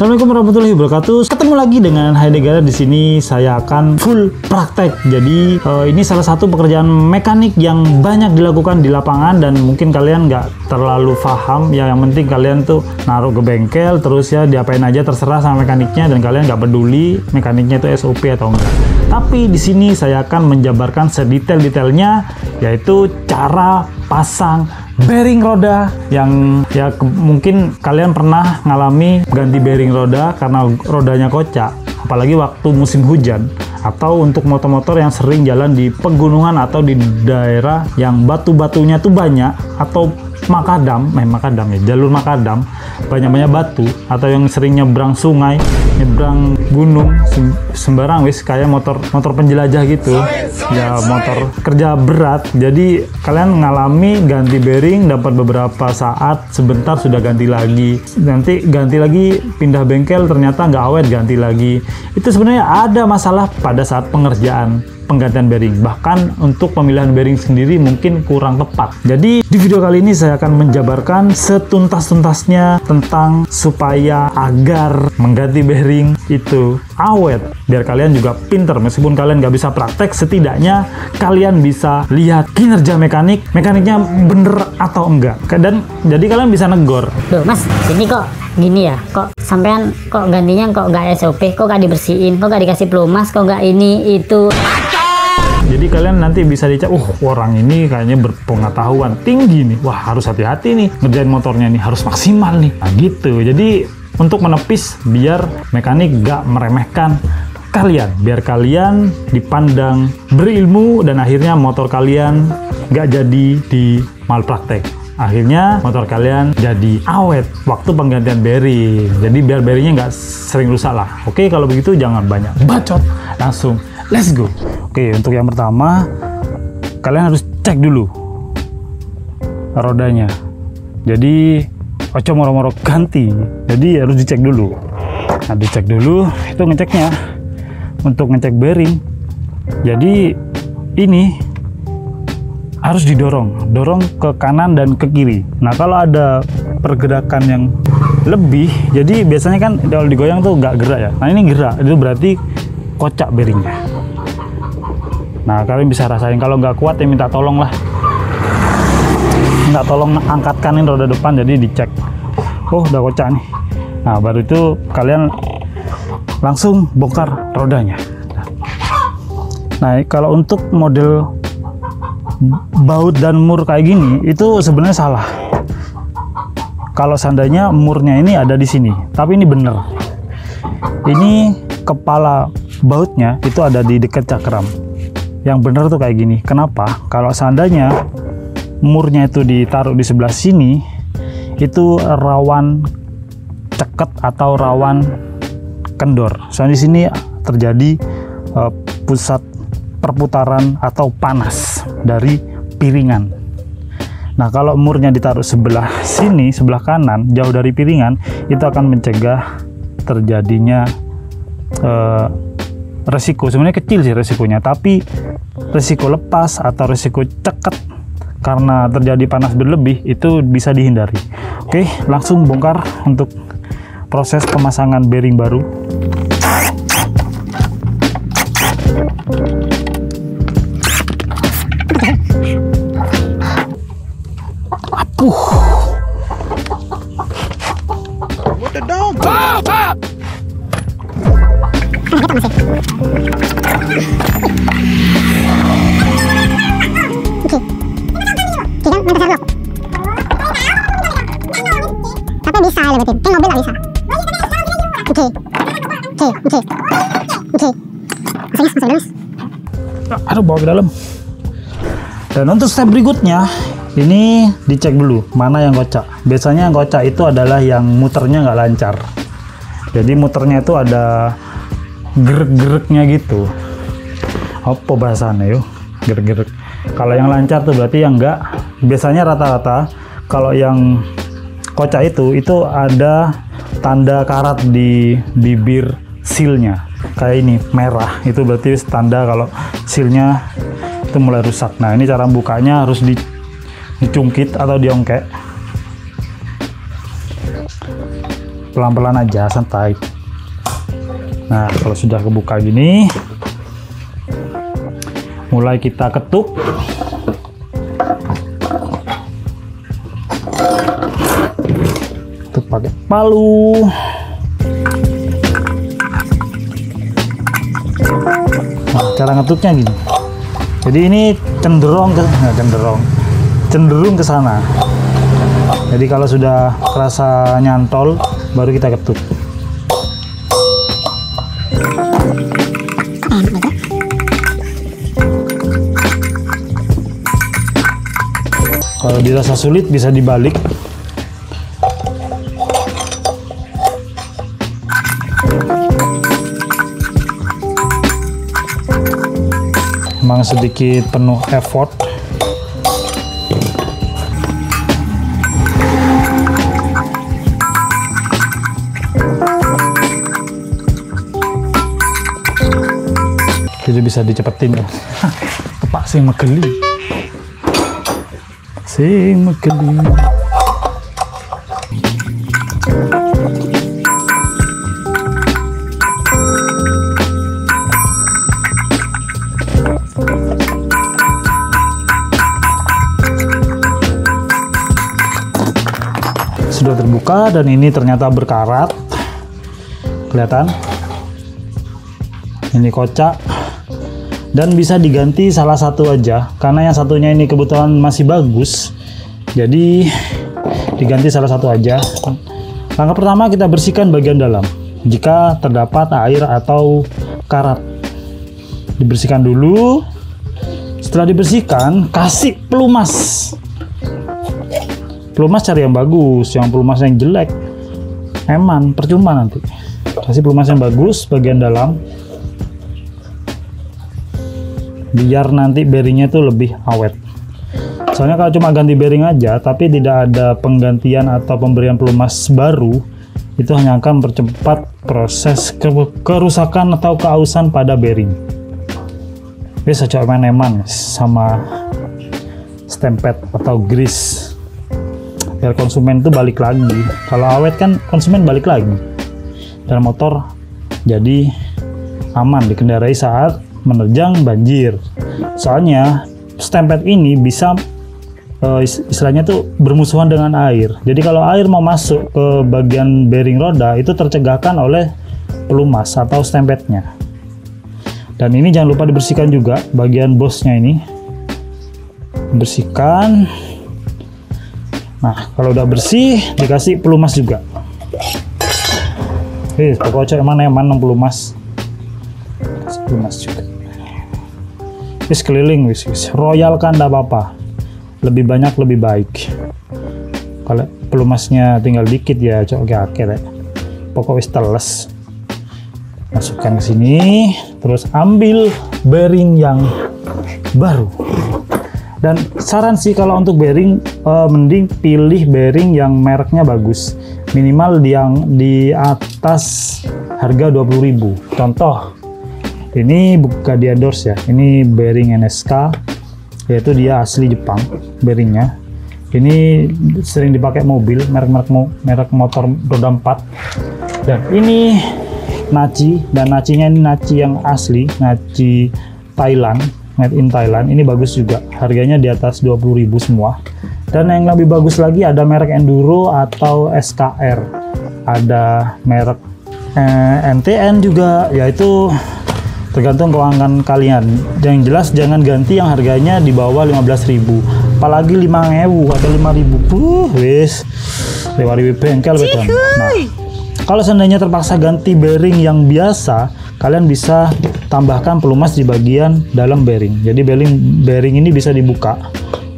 Assalamualaikum warahmatullahi wabarakatuh. Ketemu lagi dengan Heidegger. Di sini saya akan full praktek. Jadi ini salah satu pekerjaan mekanik yang banyak dilakukan di lapangan dan mungkin kalian nggak terlalu paham. Ya, yang penting kalian tuh naruh ke bengkel, terus ya diapain aja terserah sama mekaniknya dan kalian nggak peduli mekaniknya itu SOP atau enggak. Tapi di sini saya akan menjabarkan sedetail-detailnya, yaitu cara pasang bearing roda yang ya mungkin kalian pernah ngalami ganti bearing roda karena rodanya kocak, apalagi waktu musim hujan, atau untuk motor-motor yang sering jalan di pegunungan atau di daerah yang batu-batunya tuh banyak, atau makadam ya, jalur makadam, banyak-banyak batu, atau yang sering nyebrang sungai, nyebrang gunung, sembarang wis kayak motor penjelajah gitu ya, motor kerja berat. Jadi kalian ngalami ganti bearing, dapat beberapa saat, sebentar sudah ganti lagi, nanti ganti lagi, pindah bengkel ternyata nggak awet, ganti lagi. Itu sebenarnya ada masalah pada saat pengerjaan penggantian bearing, bahkan untuk pemilihan bearing sendiri mungkin kurang tepat. Jadi di video kali ini saya akan menjabarkan setuntas-tuntasnya tentang supaya agar mengganti bearing itu awet, biar kalian juga pinter. Meskipun kalian nggak bisa praktek, setidaknya kalian bisa lihat kinerja mekaniknya bener atau enggak, dan jadi kalian bisa negor. Loh mas, ini kok gini ya, kok sampean kok gantinya kok nggak SOP, kok nggak dibersihin, kok nggak dikasih pelumas, kok nggak ini itu. Jadi kalian nanti bisa dicap, orang ini kayaknya berpengetahuan tinggi nih, wah harus hati-hati nih ngerjain motornya nih, harus maksimal nih. Nah gitu. Jadi untuk menepis biar mekanik gak meremehkan kalian, biar kalian dipandang berilmu dan akhirnya motor kalian gak jadi di malpraktek. Akhirnya motor kalian jadi awet waktu penggantian bearing. Jadi biar bearingnya nggak sering rusak lah. Oke, kalau begitu jangan banyak bacot, langsung let's go. Oke, untuk yang pertama kalian harus cek dulu rodanya. Jadi ojo moro-moro ganti, jadi harus dicek dulu. Nah, dicek dulu itu ngeceknya untuk ngecek bearing. Jadi ini harus dorong ke kanan dan ke kiri. Nah, kalau ada pergerakan yang lebih, jadi biasanya kan kalau digoyang tuh nggak gerak ya. Nah, ini gerak, itu berarti kocak bearingnya. Nah, kalian bisa rasain. Kalau nggak kuat ya minta tolong lah. Minta tolong angkatkanin roda depan, jadi dicek. Oh, udah kocak nih. Nah, baru itu kalian langsung bongkar rodanya. Nah, kalau untuk model baut dan mur kayak gini itu sebenarnya salah. Kalau seandainya murnya ini ada di sini, tapi ini bener. Ini kepala bautnya itu ada di dekat cakram. Yang bener tuh kayak gini. Kenapa? Kalau seandainya murnya itu ditaruh di sebelah sini, itu rawan ceket atau rawan kendor. Soalnya di sini terjadi pusat perputaran atau panas dari piringan. Nah, kalau murnya ditaruh sebelah sini, sebelah kanan, jauh dari piringan, itu akan mencegah terjadinya resiko. Sebenarnya kecil sih resikonya, tapi resiko lepas atau resiko ceket karena terjadi panas berlebih itu bisa dihindari. Oke, langsung bongkar untuk proses pemasangan bearing baru. What the dog? Tapi bisa lewatin, kan mobil nggak bisa. Oke. Aduh, bawa ke dalam. Dan untuk step berikutnya, ini dicek dulu mana yang kocak. Biasanya yang kocak itu adalah yang muternya nggak lancar. Jadi muternya itu ada gerek-gereknya gitu. Apa bahasannya yuk? Gerek-gerek. Kalau yang lancar tuh berarti yang enggak. Biasanya rata-rata kalau yang kocak itu ada tanda karat di bibir silnya. Kayak ini merah, itu berarti tanda kalau silnya itu mulai rusak. Nah, ini cara bukanya harus dicungkit atau diongkek. pelan-pelan aja, santai. Nah, kalau sudah kebuka gini, mulai kita ketuk. Ketuk pakai palu. Nah, cara ngetuknya gini. Jadi ini cenderung ke sana. Jadi kalau sudah kerasa nyantol, baru kita ketuk. Kalau dirasa sulit bisa dibalik. Memang sedikit penuh effort. Jadi bisa dicepetin ya. Tepak sing megeli. Sing megeli. Sudah terbuka dan ini ternyata berkarat. Kelihatan? Ini kocak. Dan bisa diganti salah satu aja, karena yang satunya ini kebetulan masih bagus, jadi diganti salah satu aja. Langkah pertama, kita bersihkan bagian dalam jika terdapat air atau karat. Dibersihkan dulu. Setelah dibersihkan, kasih pelumas. Pelumas cari yang bagus, yang pelumas yang jelek eman, percuma nanti. Kasih pelumas yang bagus bagian dalam, biar nanti bearingnya itu lebih awet. Soalnya kalau cuma ganti bearing aja tapi tidak ada penggantian atau pemberian pelumas baru, itu hanya akan mempercepat proses kerusakan atau keausan pada bearing. Bisa coba eman sama stempet atau grease, biar konsumen itu balik lagi. Kalau awet kan konsumen balik lagi, dan motor jadi aman dikendarai saat menerjang banjir. Soalnya stempet ini bisa istilahnya tuh bermusuhan dengan air. Jadi kalau air mau masuk ke bagian bearing roda, itu tercegahkan oleh pelumas atau stempetnya. Dan ini jangan lupa dibersihkan juga bagian bosnya ini. Bersihkan. Nah, kalau udah bersih, dikasih pelumas juga. Pokoknya eman-eman pelumas. Kasih pelumas juga. Wis keliling, wis royal kan enggak apa-apa, lebih banyak lebih baik. Kalau pelumasnya tinggal dikit ya cok akhir ya. Pokok wis teles. Masukkan ke sini, terus ambil bearing yang baru. Dan saran sih kalau untuk bearing, mending pilih bearing yang mereknya bagus, minimal yang di atas harga 20.000. Contoh, ini bukan di endorse ya, ini bearing NSK, yaitu dia asli Jepang bearingnya. Ini sering dipakai mobil, merek motor roda 4. Dan ini Nachi, dan Nachinya ini Nachi yang asli, Nachi Thailand, made in Thailand. Ini bagus juga, harganya di atas 20.000 semua. Dan yang lebih bagus lagi ada merek Enduro atau SKR, ada merek NTN juga, yaitu tergantung keuangan kalian. Yang jelas jangan ganti yang harganya di bawah 15.000, apalagi 5.000 atau 5.000. Wis 5.000 bengkel betul. Nah, kalau seandainya terpaksa ganti bearing yang biasa, kalian bisa tambahkan pelumas di bagian dalam bearing. Jadi bearing ini bisa dibuka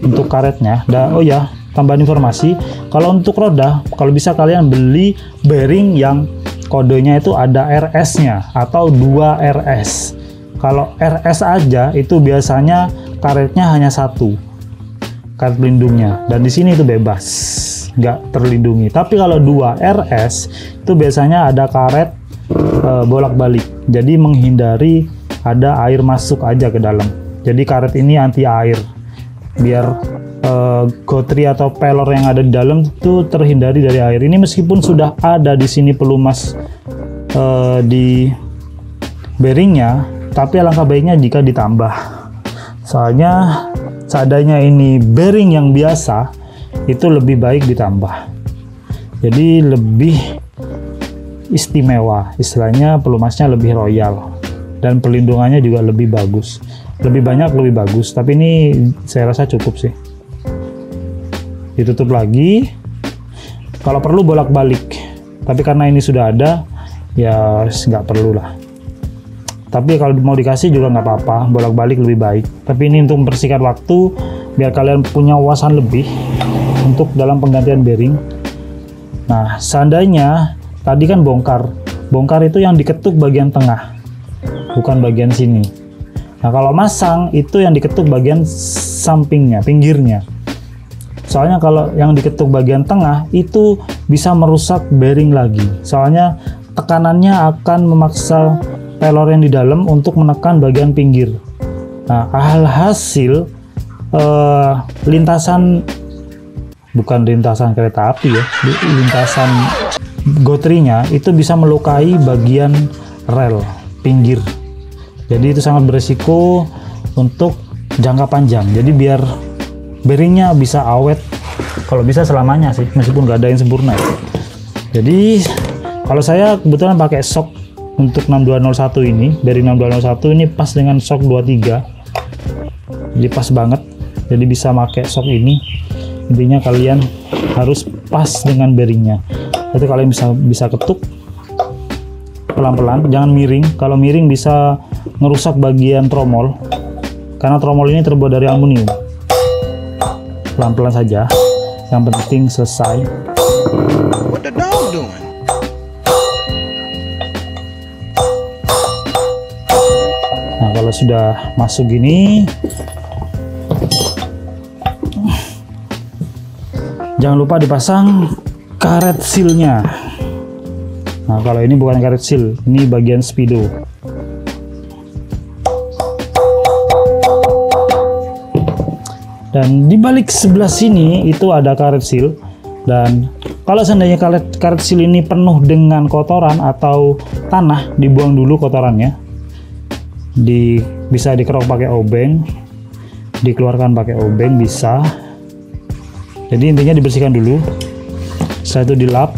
untuk karetnya. Oh ya, tambahan informasi, kalau untuk roda, kalau bisa kalian beli bearing yang kodenya itu ada RS-nya atau 2 RS. Kalau RS aja itu biasanya karetnya hanya 1 karet pelindungnya, dan di sini itu bebas, nggak terlindungi. Tapi kalau 2 RS itu biasanya ada karet bolak-balik, jadi menghindari ada air masuk aja ke dalam. Jadi karet ini anti air, biar gotri atau pelor yang ada di dalam itu terhindari dari air. Ini meskipun sudah ada di sini pelumas di bearingnya, tapi alangkah baiknya jika ditambah. Soalnya seadanya ini bearing yang biasa itu lebih baik ditambah. Jadi lebih istimewa, istilahnya pelumasnya lebih royal dan perlindungannya juga lebih bagus. Lebih banyak lebih bagus, tapi ini saya rasa cukup sih. Ditutup lagi, kalau perlu bolak-balik, tapi karena ini sudah ada ya nggak perlu lah. Tapi kalau mau dikasih juga nggak apa-apa, bolak-balik lebih baik. Tapi ini untuk mempersingkat waktu biar kalian punya wawasan lebih untuk dalam penggantian bearing. Nah, seandainya tadi kan bongkar itu yang diketuk bagian tengah, bukan bagian sini. Nah, kalau masang itu yang diketuk bagian sampingnya, pinggirnya. Soalnya kalau yang diketuk bagian tengah itu bisa merusak bearing lagi. Soalnya tekanannya akan memaksa pelor yang di dalam untuk menekan bagian pinggir. Nah, alhasil bukan lintasan kereta api ya, lintasan gotrinya itu bisa melukai bagian rel pinggir. Jadi itu sangat beresiko untuk jangka panjang. Jadi biar bearingnya bisa awet, kalau bisa selamanya sih, meskipun nggak ada yang sempurna. Jadi kalau saya kebetulan pakai shock untuk 6201 ini, bearing 6201 ini pas dengan shock 23, jadi pas banget. Jadi bisa pakai shock ini. Intinya kalian harus pas dengan bearingnya. Jadi kalian bisa ketuk pelan-pelan, jangan miring. Kalau miring bisa ngerusak bagian tromol, karena tromol ini terbuat dari aluminium. Pelan-pelan saja, yang penting selesai. What the dog doing? Nah, kalau sudah masuk gini, jangan lupa dipasang karet sealnya. Nah, kalau ini bukan karet seal, ini bagian speedo. Dan di balik sebelah sini itu ada karet seal. Dan kalau seandainya karet seal ini penuh dengan kotoran atau tanah, dibuang dulu kotorannya. Bisa dikerok pakai obeng, dikeluarkan pakai obeng bisa. Jadi intinya dibersihkan dulu. Setelah itu dilap.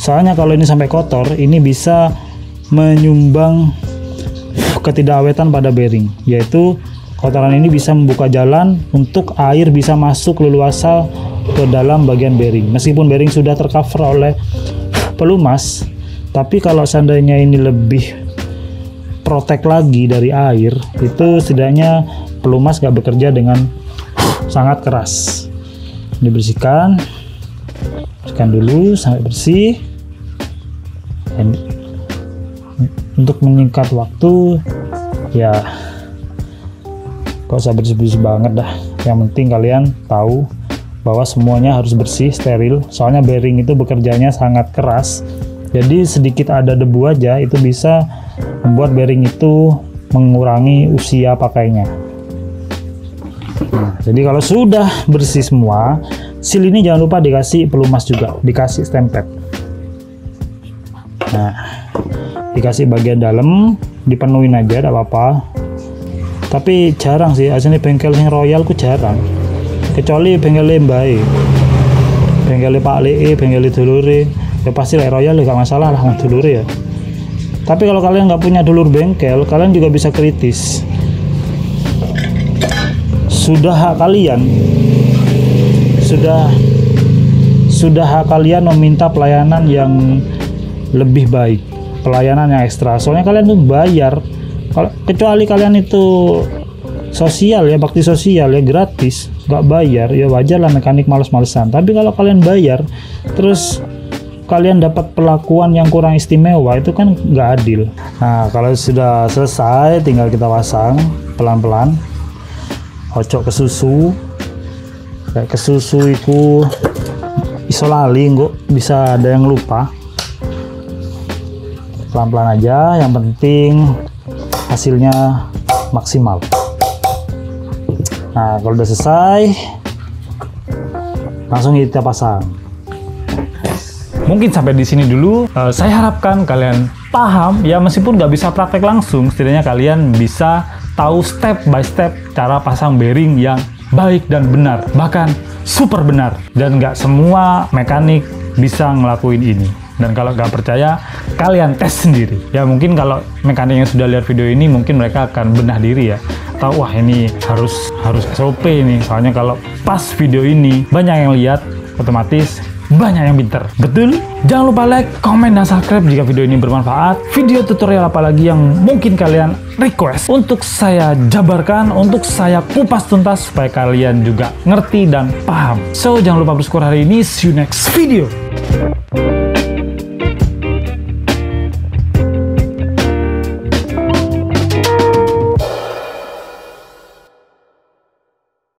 Soalnya kalau ini sampai kotor, ini bisa menyumbang ketidakawetan pada bearing, yaitu kotoran ini bisa membuka jalan untuk air bisa masuk leluasa ke dalam bagian bearing. Meskipun bearing sudah tercover oleh pelumas, tapi kalau seandainya ini lebih protek lagi dari air, itu setidaknya pelumas gak bekerja dengan sangat keras. Dibersihkan, bersihkan dulu sampai bersih. Dan untuk menyingkat waktu, ya gak usah bersih-bersih banget dah. Yang penting kalian tahu bahwa semuanya harus bersih, steril. Soalnya bearing itu bekerjanya sangat keras. Jadi sedikit ada debu aja itu bisa membuat bearing itu mengurangi usia pakainya. Nah, jadi kalau sudah bersih semua, seal ini jangan lupa dikasih pelumas juga, dikasih stempet. Nah, dikasih bagian dalam, dipenuhin aja, tidak apa-apa. Tapi jarang sih, aslinya bengkel yang royal ku jarang. Kecuali bengkel Mbae, bengkel Pak Lee, bengkel Dulure, ya pasti lah royal ya gak masalah lah Dulure ya. Tapi kalau kalian nggak punya dulur bengkel, kalian juga bisa kritis. Sudah hak kalian, sudah hak kalian meminta pelayanan yang lebih baik, pelayanan yang ekstra. Soalnya kalian tuh bayar. Kecuali kalian itu sosial ya, bakti sosial ya, gratis, nggak bayar, ya wajar lah mekanik males-malesan. Tapi kalau kalian bayar, terus kalian dapat perlakuan yang kurang istimewa, itu kan nggak adil. Nah, kalau sudah selesai, tinggal kita pasang pelan-pelan. Ojo ke susu. Kayak ke susu itu iso lali, kok bisa ada yang lupa. Pelan-pelan aja, yang penting hasilnya maksimal. Nah, kalau udah selesai, langsung kita pasang. Mungkin sampai di sini dulu. Saya harapkan kalian paham ya, meskipun nggak bisa praktek langsung, setidaknya kalian bisa tahu step by step cara pasang bearing yang baik dan benar, bahkan super benar. Dan nggak semua mekanik bisa ngelakuin ini. Dan kalau nggak percaya, kalian tes sendiri. Ya mungkin kalau mekanik yang sudah lihat video ini, mungkin mereka akan benah diri ya. Tahu, wah ini harus SOP ini. Soalnya kalau pas video ini banyak yang lihat, otomatis banyak yang pinter. Betul? Jangan lupa like, komen, dan subscribe jika video ini bermanfaat. Video tutorial apa lagi yang mungkin kalian request untuk saya jabarkan, untuk saya kupas tuntas supaya kalian juga ngerti dan paham. So, jangan lupa bersyukur hari ini. See you next video.